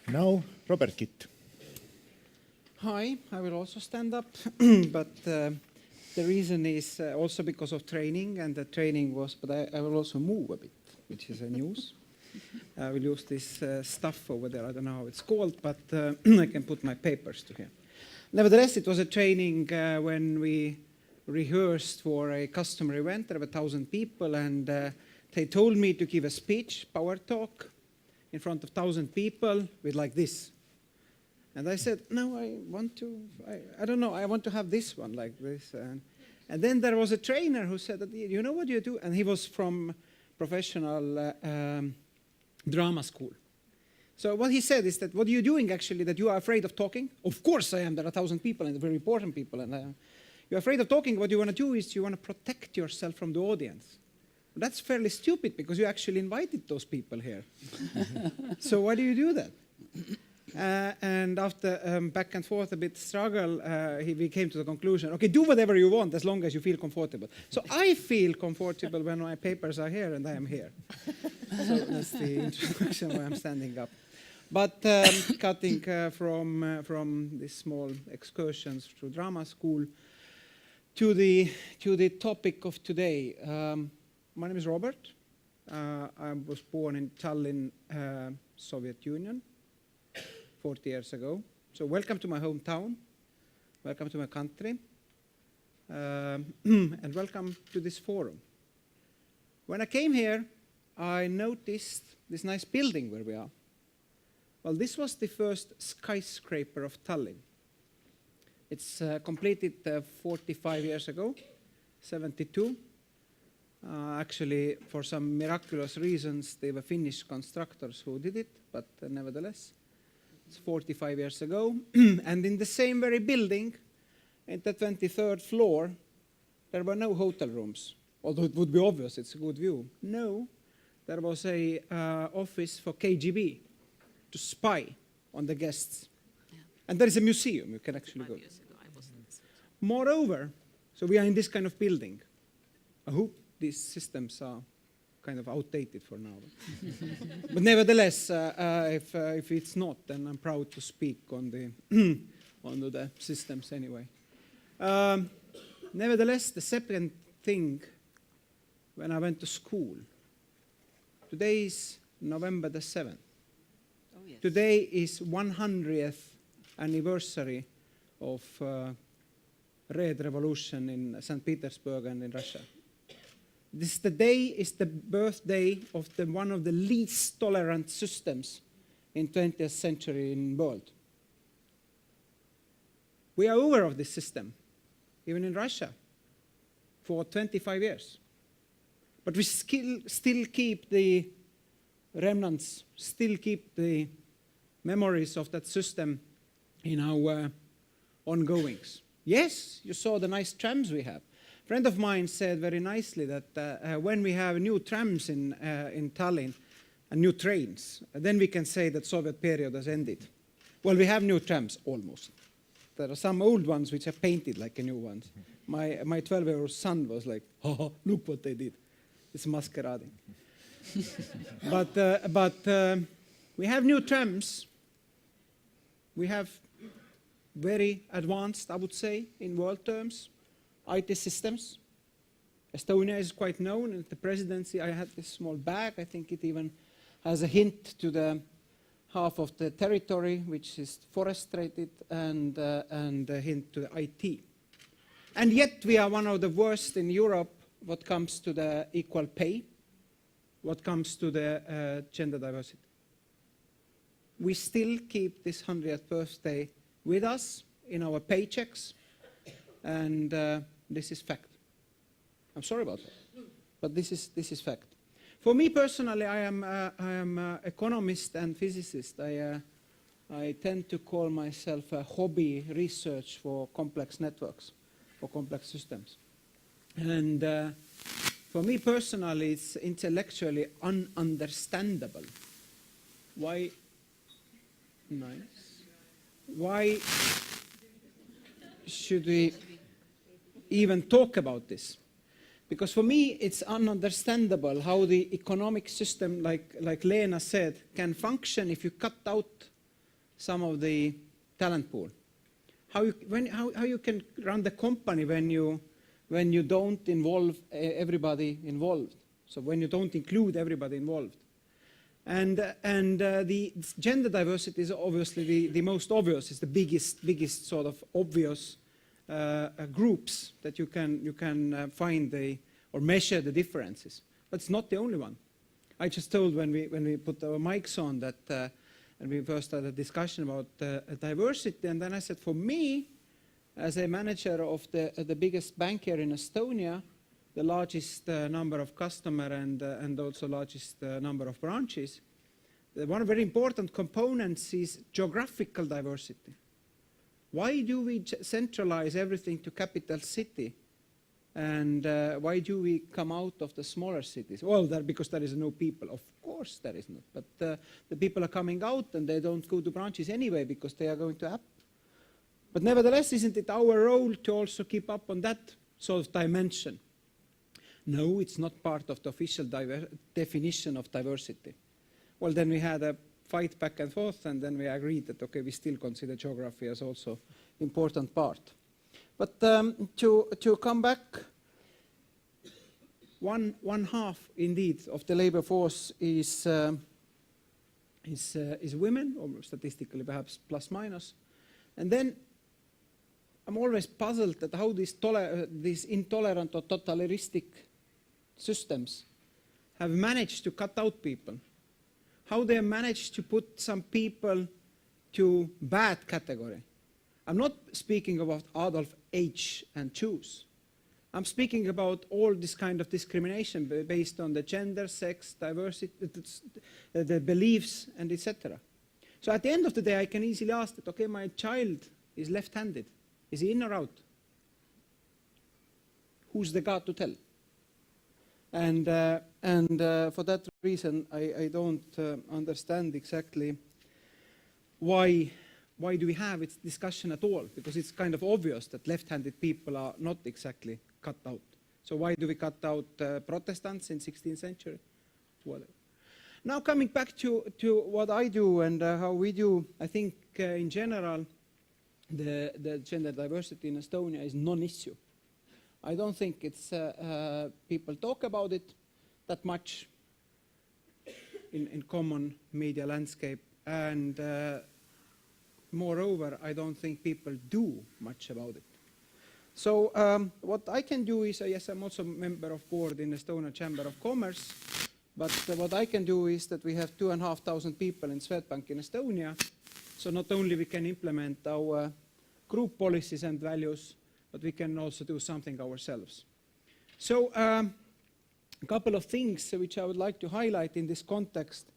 Now, Robert Kitt. Hi, I will also stand up, but the reason is also because of training, and the training was, but I will also move a bit, which is a news. I will use this stuff over there, I don't know how it's called, but I can put my papers to here. Nevertheless, it was a training when we rehearsed for a customer event. There were 1,000 people, and they told me to give a speech, power talk, in front of 1,000 people with like this. And I said, no, I want to, I don't know, I want to have this one like this. And then there was a trainer who said, you know what you do? And he was from professional drama school. So what he said is that, what are you doing actually, that you are afraid of talking? Of course I am, there are 1,000 people and very important people. And you're afraid of talking, what you want to do is you want to protect yourself from the audience. That's fairly stupid because you actually invited those people here. So why do you do that? And after back and forth a bit struggle, we came to the conclusion, okay, do whatever you want as long as you feel comfortable. So I feel comfortable when my papers are here and I am here. So that's the introduction why I'm standing up. But cutting from these small excursions through drama school to the topic of today. My name is Robert. I was born in Tallinn, Soviet Union, 40 years ago. So welcome to my hometown, welcome to my country, and welcome to this forum. When I came here, I noticed this nice building where we are. Well, this was the first skyscraper of Tallinn. It's completed 45 years ago, 72. Actually, for some miraculous reasons, they were Finnish constructors who did it, but nevertheless, it's 45 years ago. And in the same very building, at the 23rd floor, there were no hotel rooms, although it would be obvious, it's a good view. No, there was a office for KGB to spy on the guests. Yeah. And there is a museum, you can actually go. 5 years ago, I wasn't. Moreover, so we are in this kind of building. I hope these systems are kind of outdated for now. But nevertheless, if it's not, then I'm proud to speak on the systems anyway. Nevertheless, the second thing, when I went to school, today is November the 7th. Oh, yes. Today is 100th anniversary of Red Revolution in St. Petersburg and in Russia. This day is the birthday of one of the least tolerant systems in 20th century in the world. We are aware of this system, even in Russia, for 25 years. But we still keep the remnants, still keep the memories of that system in our ongoings. Yes, you saw the nice trams we have. A friend of mine said very nicely that when we have new trams in Tallinn and new trains, then we can say that Soviet period has ended. Well, we have new trams, almost. There are some old ones which are painted like a new ones. My 12-year-old son was like, oh, look what they did. It's masquerading. but we have new trams. We have very advanced, I would say, in world terms. IT systems. Estonia is quite known. At the presidency, I had this small bag. I think it even has a hint to the half of the territory, which is forested, and a hint to the IT. And yet we are one of the worst in Europe what comes to the equal pay, what comes to the gender diversity. We still keep this 100th birthday with us in our paychecks, and this is fact. I'm sorry about that, but this is fact. For me personally, I am an economist and physicist. I tend to call myself a hobby research for complex networks, for complex systems. And for me personally, it's intellectually ununderstandable. Why? Nice. Why should we even talk about this? Because for me, it's ununderstandable how the economic system, like Lena said, can function if you cut out some of the talent pool. How you can run the company when you don't involve everybody involved. So when you don't include everybody involved. And the gender diversity is obviously the most obvious, is the biggest sort of obvious groups that you can find or measure the differences. But it's not the only one. I just told when we put our mics on that, and we first had a discussion about diversity, and then I said, for me, as a manager of the biggest bank here in Estonia, the largest number of customer and also largest number of branches, one very important components is geographical diversity. Why do we centralize everything to capital city? And why do we come out of the smaller cities? Well, because there is no people. Of course there is not. But the people are coming out and they don't go to branches anyway because they are going to app. But nevertheless, isn't it our role to also keep up on that sort of dimension? No, it's not part of the official definition of diversity. Well, then we had a fight back and forth, and then we agreed that, okay, we still consider geography as also important part. But to come back, one half indeed of the labor force is women, or statistically perhaps plus minus. And then I'm always puzzled at how these intolerant or totalitarian systems have managed to cut out people. How they managed to put some people to bad category. I'm not speaking about Adolf H. and choose. I'm speaking about all this kind of discrimination based on the gender, sex, diversity, the beliefs, and etc. So at the end of the day, I can easily ask that, okay, my child is left-handed. Is he in or out? Who's the God to tell? And for that reason, I don't understand exactly why do we have this discussion at all? Because it's kind of obvious that left-handed people are not exactly cut out. So why do we cut out Protestants in 16th century? Whatever. Now coming back to what I do and how we do, I think in general the gender diversity in Estonia is non-issue. I don't think it's people talk about it that much in common media landscape, and moreover, I don't think people do much about it. So what I can do is, yes, I'm also a member of board in Estonia Chamber of Commerce, but what I can do is that we have 2,500 people in Swedbank in Estonia, so not only we can implement our group policies and values, but we can also do something ourselves. So a couple of things which I would like to highlight in this context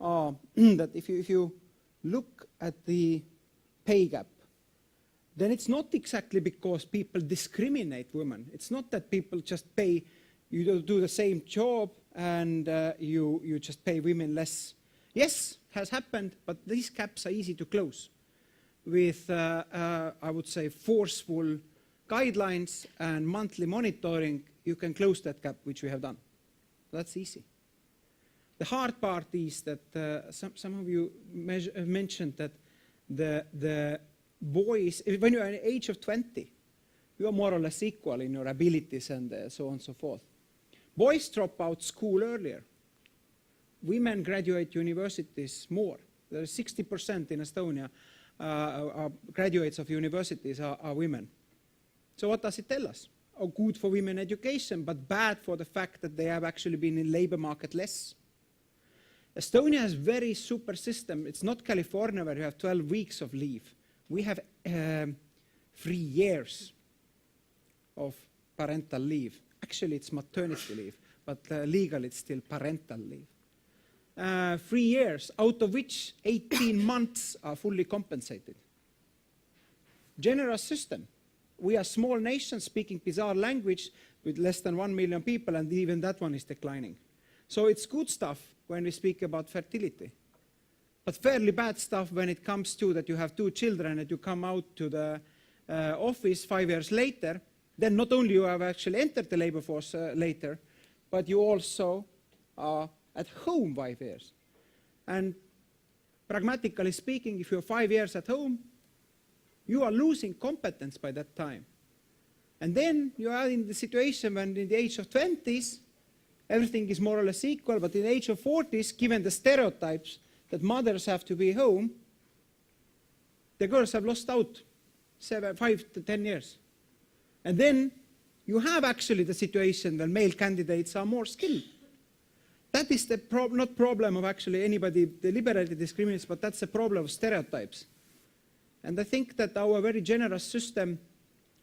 are that if you look at the pay gap, then it's not exactly because people discriminate women. It's not that people just pay, you do the same job and you just pay women less. Yes, has happened, but these gaps are easy to close with, I would say, forceful guidelines and monthly monitoring. You can close that gap, which we have done. That's easy. The hard part is that some of you mentioned that the boys, when you're at the age of 20, you are more or less equal in your abilities and so on and so forth. Boys drop out school earlier. Women graduate universities more. There is 60% in Estonia graduates of universities are women. So what does it tell us? Oh, good for women education, but bad for the fact that they have actually been in labor market less. Estonia has very super system. It's not California where you have 12 weeks of leave. We have 3 years of parental leave. Actually, it's maternity leave, but legally it's still parental leave. 3 years, out of which 18 months are fully compensated. Generous system. We are a small nation speaking bizarre language with less than 1 million people, and even that one is declining. So it's good stuff when we speak about fertility, but fairly bad stuff when it comes to that you have 2 children and you come out to the office 5 years later. Then not only you have actually entered the labor force later, but you also are at home 5 years. And pragmatically speaking, if you're 5 years at home, you are losing competence by that time. And then you are in the situation when in the age of 20s, everything is more or less equal, but in the age of 40s, given the stereotypes that mothers have to be home, the girls have lost out 5 to 10 years. And then you have actually the situation when male candidates are more skilled. That is the not problem of actually anybody deliberately discriminates, but that's a problem of stereotypes. And I think that our very generous system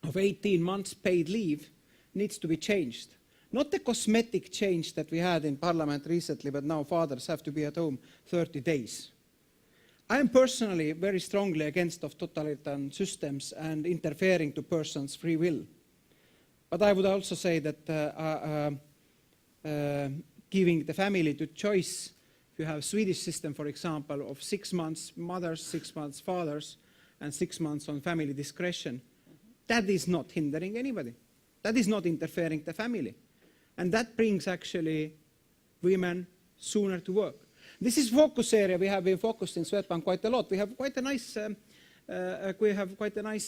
of 18 months paid leave needs to be changed. Not the cosmetic change that we had in Parliament recently, but now fathers have to be at home 30 days. I am personally very strongly against of totalitarian systems and interfering to persons' free will. But I would also say that giving the family to choice, if you have a Swedish system, for example, of 6 months mothers, 6 months fathers, and 6 months on family discretion, that is not hindering anybody. That is not interfering the family. And that brings actually women sooner to work. This is focus area we have been focused in Swedbank quite a lot. We have quite a nice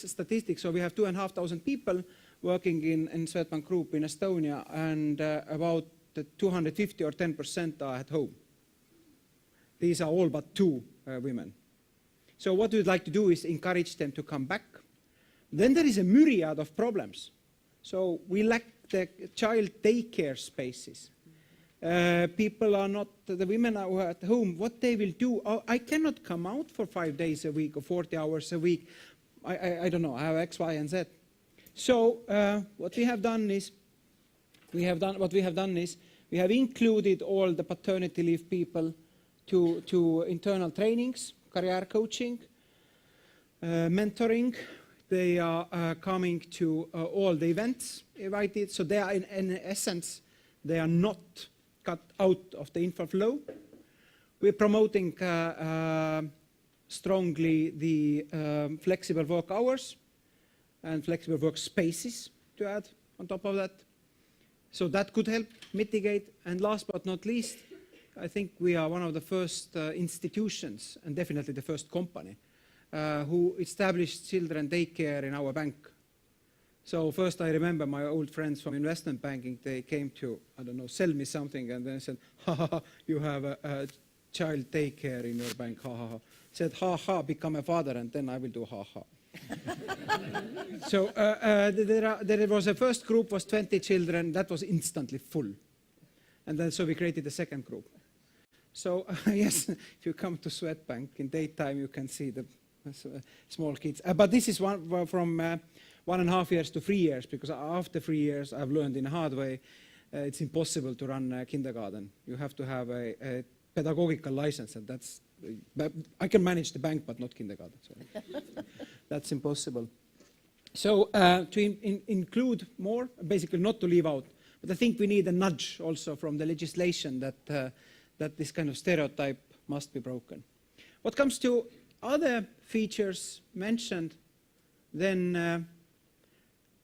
statistics. So we have 2,500 people working in Swedbank Group in Estonia, and about 250 or 10% are at home. These are all but 2 women. So what we'd like to do is encourage them to come back. Then there is a myriad of problems. So we lack the child daycare spaces. People are not, the women are at home, what they will do, oh, I cannot come out for 5 days a week or 40 hours a week. I don't know, I have X, Y, and Z. So what we have done is, we have included all the paternity leave people to internal trainings, career coaching, mentoring. They are coming to all the events invited. So they are, in essence, they are not cut out of the info flow. We're promoting strongly the flexible work hours and flexible work spaces to add on top of that. So that could help mitigate. And last but not least, I think we are one of the first institutions, and definitely the first company, who established children daycare in our bank. So first I remember my old friends from investment banking, they came to, I don't know, sell me something, and then I said, ha ha ha, you have a child daycare in your bank, ha ha ha. Said, ha ha, become a father, and then I will do ha ha. So there was a first group, was 20 children, that was instantly full. And then so we created a second group. So yes, if you come to Swedbank, in daytime you can see the small kids. But this is one from 1.5 years to 3 years, because after 3 years I've learned in a hard way, it's impossible to run a kindergarten. You have to have a pedagogical license, and that's, I can manage the bank but not kindergarten. So that's impossible. So to include more, basically not to leave out, but I think we need a nudge also from the legislation that this kind of stereotype must be broken. What comes to other features mentioned, then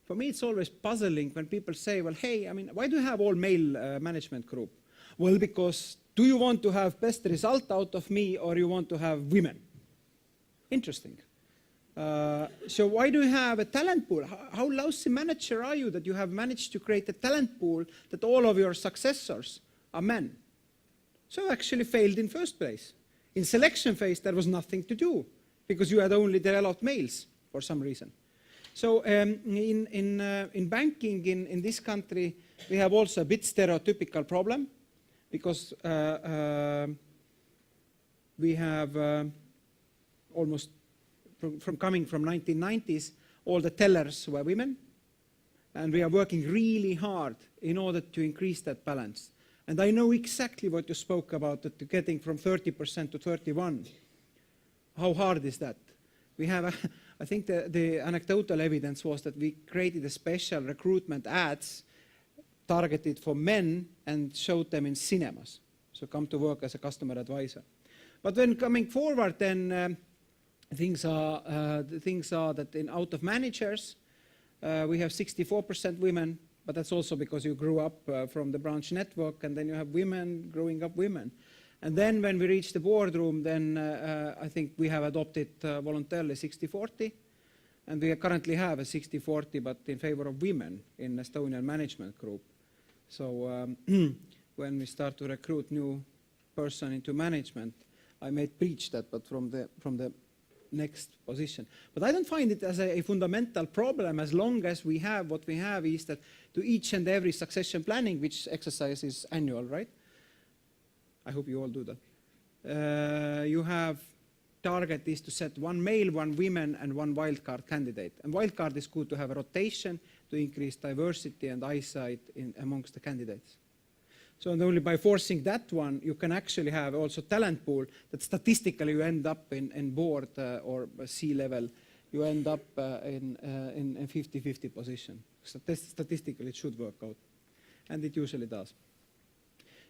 for me it's always puzzling when people say, well, hey, I mean, why do you have all male management group? Well, because do you want to have best result out of me, or you want to have women? Interesting. So why do you have a talent pool? How lousy manager are you that you have managed to create a talent pool that all of your successors are men? So actually failed in first place. In selection phase, there was nothing to do because you had only developed males for some reason. So in banking in this country, we have also a bit stereotypical problem because we have almost from coming from 1990s, all the tellers were women, and we are working really hard in order to increase that balance. And I know exactly what you spoke about, that getting from 30% to 31%. How hard is that? We have, I think the anecdotal evidence was that we created a special recruitment ads targeted for men and showed them in cinemas. So come to work as a customer advisor. But when coming forward, then things are that in out of managers, we have 64% women, but that's also because you grew up from the branch network, and then you have women growing up women. And then when we reach the boardroom, then I think we have adopted voluntarily 60-40, and we currently have a 60-40, but in favor of women in Estonian management group. So when we start to recruit new person into management, I may preach that, but from the next position. But I don't find it as a fundamental problem, as long as we have what we have is that to each and every succession planning, which exercise is annual, right? I hope you all do that. You have target is to set one male, one women, and one wildcard candidate. And wildcard is good to have a rotation to increase diversity and eyesight amongst the candidates. So and only by forcing that one, you can actually have also talent pool that statistically you end up in board or C-level, you end up in 50-50 position. Statistically, it should work out, and it usually does.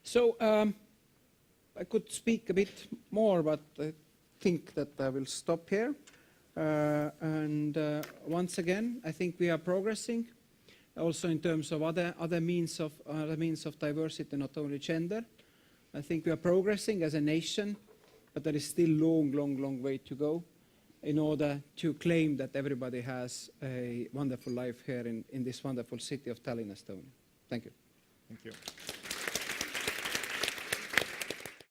So I could speak a bit more, but I think that I will stop here. Once again, I think we are progressing. Also in terms of other means of diversity, not only gender. I think we are progressing as a nation, but there is still long way to go in order to claim that everybody has a wonderful life here in this wonderful city of Tallinn, Estonia. Thank you. Thank you.